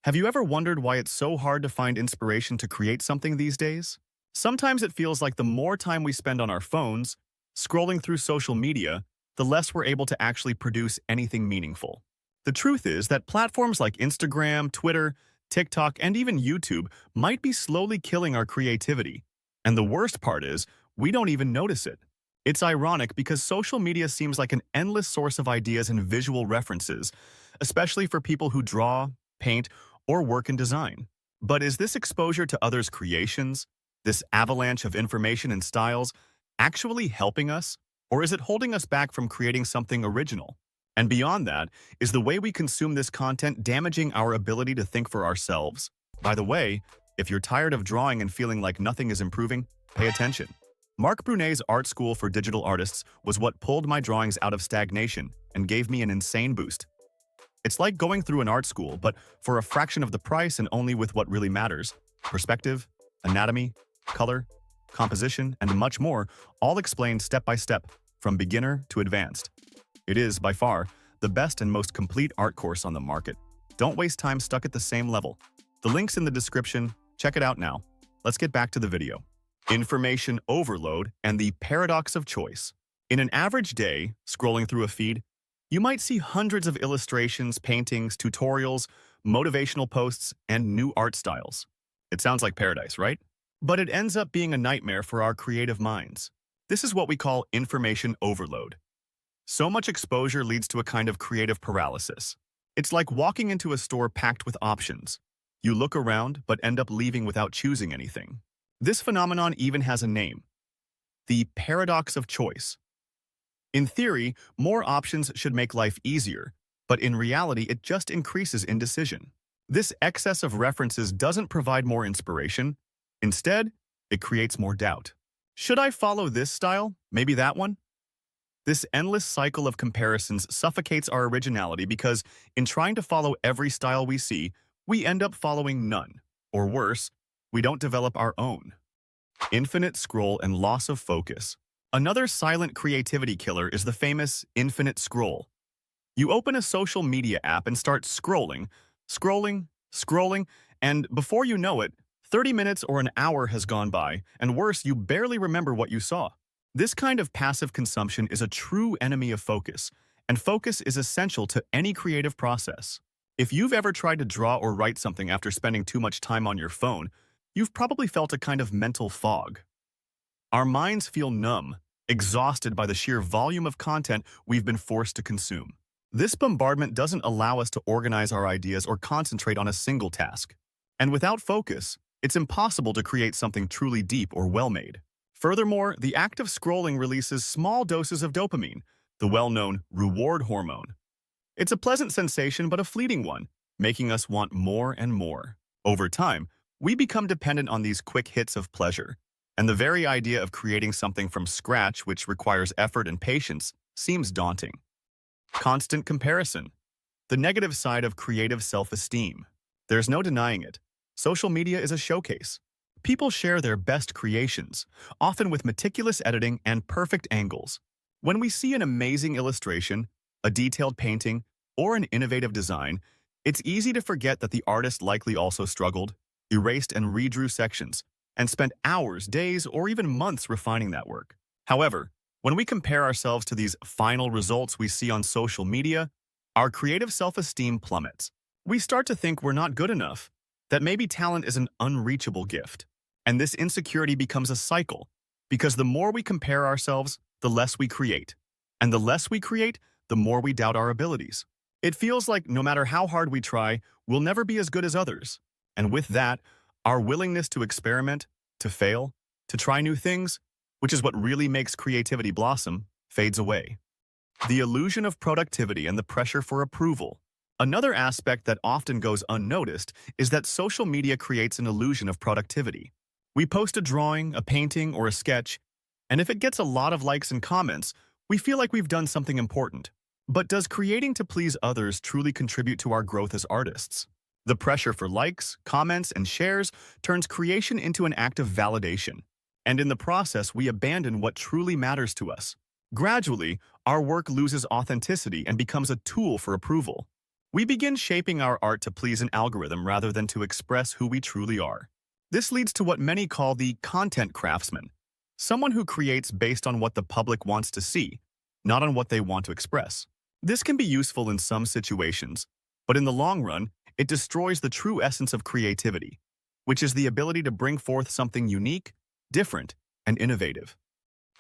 Have you ever wondered why it's so hard to find inspiration to create something these days? Sometimes it feels like the more time we spend on our phones, scrolling through social media, the less we're able to actually produce anything meaningful. The truth is that platforms like Instagram, Twitter, TikTok, and even YouTube might be slowly killing our creativity. And the worst part is, we don't even notice it. It's ironic because social media seems like an endless source of ideas and visual references, especially for people who draw, paint, or work in design. But is this exposure to others' creations, this avalanche of information and styles, actually helping us, or is it holding us back from creating something original? And beyond that, is the way we consume this content damaging our ability to think for ourselves? By the way, if you're tired of drawing and feeling like nothing is improving, pay attention. Mark Brunet's Art School for Digital Artists was what pulled my drawings out of stagnation and gave me an insane boost. It's like going through an art school, but for a fraction of the price and only with what really matters: perspective, anatomy, color, composition, and much more, all explained step by step, from beginner to advanced. It is, by far, the best and most complete art course on the market. Don't waste time stuck at the same level. The link's in the description. Check it out now. Let's get back to the video. Information overload and the paradox of choice. In an average day, scrolling through a feed, you might see hundreds of illustrations, paintings, tutorials, motivational posts, and new art styles. It sounds like paradise, right? But it ends up being a nightmare for our creative minds. This is what we call information overload. So much exposure leads to a kind of creative paralysis. It's like walking into a store packed with options. You look around, but end up leaving without choosing anything. This phenomenon even has a name: the paradox of choice. In theory, more options should make life easier, but in reality, it just increases indecision. This excess of references doesn't provide more inspiration. Instead, it creates more doubt. Should I follow this style? Maybe that one? This endless cycle of comparisons suffocates our originality because, in trying to follow every style we see, we end up following none. Or worse, we don't develop our own. Infinite scroll and loss of focus. Another silent creativity killer is the famous infinite scroll. You open a social media app and start scrolling, and before you know it, 30 minutes or an hour has gone by, and worse, you barely remember what you saw. This kind of passive consumption is a true enemy of focus, and focus is essential to any creative process. If you've ever tried to draw or write something after spending too much time on your phone, you've probably felt a kind of mental fog. Our minds feel numb, exhausted by the sheer volume of content we've been forced to consume. This bombardment doesn't allow us to organize our ideas or concentrate on a single task. And without focus, it's impossible to create something truly deep or well-made. Furthermore, the act of scrolling releases small doses of dopamine, the well-known reward hormone. It's a pleasant sensation, but a fleeting one, making us want more and more. Over time, we become dependent on these quick hits of pleasure, and the very idea of creating something from scratch, which requires effort and patience, seems daunting. Constant comparison. The negative side of creative self-esteem. There's no denying it. Social media is a showcase. People share their best creations, often with meticulous editing and perfect angles. When we see an amazing illustration, a detailed painting, or an innovative design, it's easy to forget that the artist likely also struggled, erased and redrew sections, and spent hours, days, or even months refining that work. However, when we compare ourselves to these final results we see on social media, our creative self-esteem plummets. We start to think we're not good enough, that maybe talent is an unreachable gift. And this insecurity becomes a cycle, because the more we compare ourselves, the less we create. And the less we create, the more we doubt our abilities. It feels like no matter how hard we try, we'll never be as good as others. And with that, our willingness to experiment, to fail, to try new things, which is what really makes creativity blossom, fades away. The illusion of productivity and the pressure for approval. Another aspect that often goes unnoticed is that social media creates an illusion of productivity. We post a drawing, a painting, or a sketch, and if it gets a lot of likes and comments, we feel like we've done something important. But does creating to please others truly contribute to our growth as artists? The pressure for likes, comments, and shares turns creation into an act of validation. And in the process, we abandon what truly matters to us. Gradually, our work loses authenticity and becomes a tool for approval. We begin shaping our art to please an algorithm rather than to express who we truly are. This leads to what many call the content craftsman, someone who creates based on what the public wants to see, not on what they want to express. This can be useful in some situations, but in the long run, it destroys the true essence of creativity, which is the ability to bring forth something unique, different, and innovative.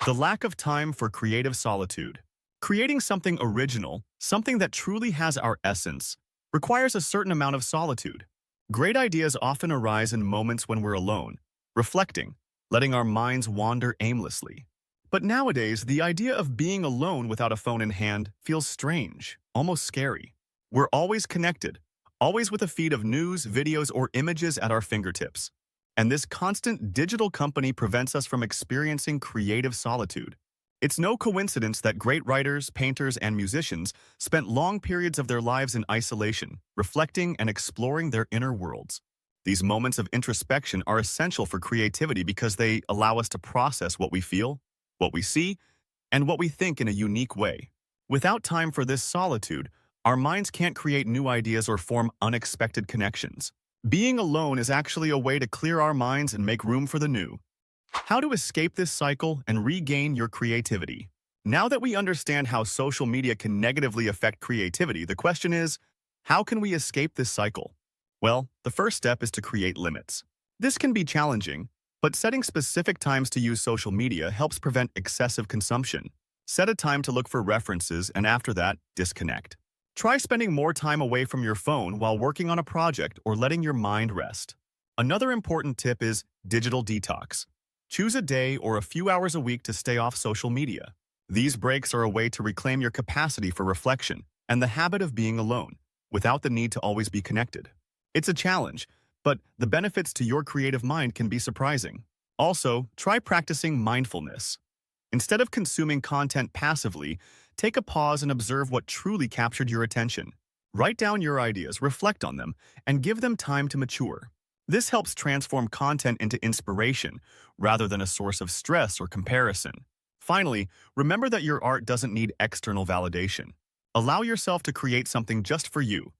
The lack of time for creative solitude. Creating something original, something that truly has our essence, requires a certain amount of solitude. Great ideas often arise in moments when we're alone, reflecting, letting our minds wander aimlessly. But nowadays, the idea of being alone without a phone in hand feels strange, almost scary. We're always connected, always with a feed of news, videos, or images at our fingertips. And this constant digital company prevents us from experiencing creative solitude. It's no coincidence that great writers, painters, and musicians spent long periods of their lives in isolation, reflecting and exploring their inner worlds. These moments of introspection are essential for creativity because they allow us to process what we feel, what we see, and what we think in a unique way. Without time for this solitude, our minds can't create new ideas or form unexpected connections. Being alone is actually a way to clear our minds and make room for the new. How to escape this cycle and regain your creativity. Now that we understand how social media can negatively affect creativity, the question is, how can we escape this cycle? Well, the first step is to create limits. This can be challenging, but setting specific times to use social media helps prevent excessive consumption. Set a time to look for references and after that, disconnect. Try spending more time away from your phone while working on a project or letting your mind rest. Another important tip is digital detox. Choose a day or a few hours a week to stay off social media. These breaks are a way to reclaim your capacity for reflection and the habit of being alone, without the need to always be connected. It's a challenge, but the benefits to your creative mind can be surprising. Also, try practicing mindfulness. Instead of consuming content passively, take a pause and observe what truly captured your attention. Write down your ideas, reflect on them, and give them time to mature. This helps transform content into inspiration rather than a source of stress or comparison. Finally, remember that your art doesn't need external validation. Allow yourself to create something just for you,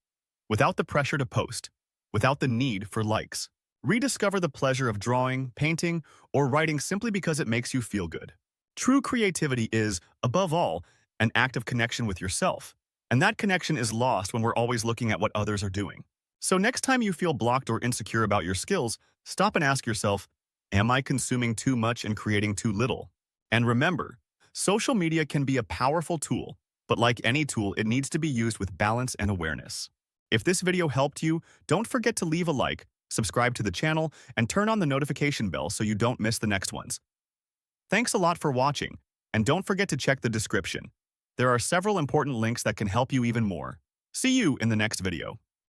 without the pressure to post, without the need for likes. Rediscover the pleasure of drawing, painting, or writing simply because it makes you feel good. True creativity is, above all, an act of connection with yourself, and that connection is lost when we're always looking at what others are doing. So next time you feel blocked or insecure about your skills, stop and ask yourself, am I consuming too much and creating too little? And remember, social media can be a powerful tool, but like any tool, it needs to be used with balance and awareness. If this video helped you, don't forget to leave a like, subscribe to the channel, and turn on the notification bell so you don't miss the next ones. Thanks a lot for watching, and don't forget to check the description. There are several important links that can help you even more. See you in the next video.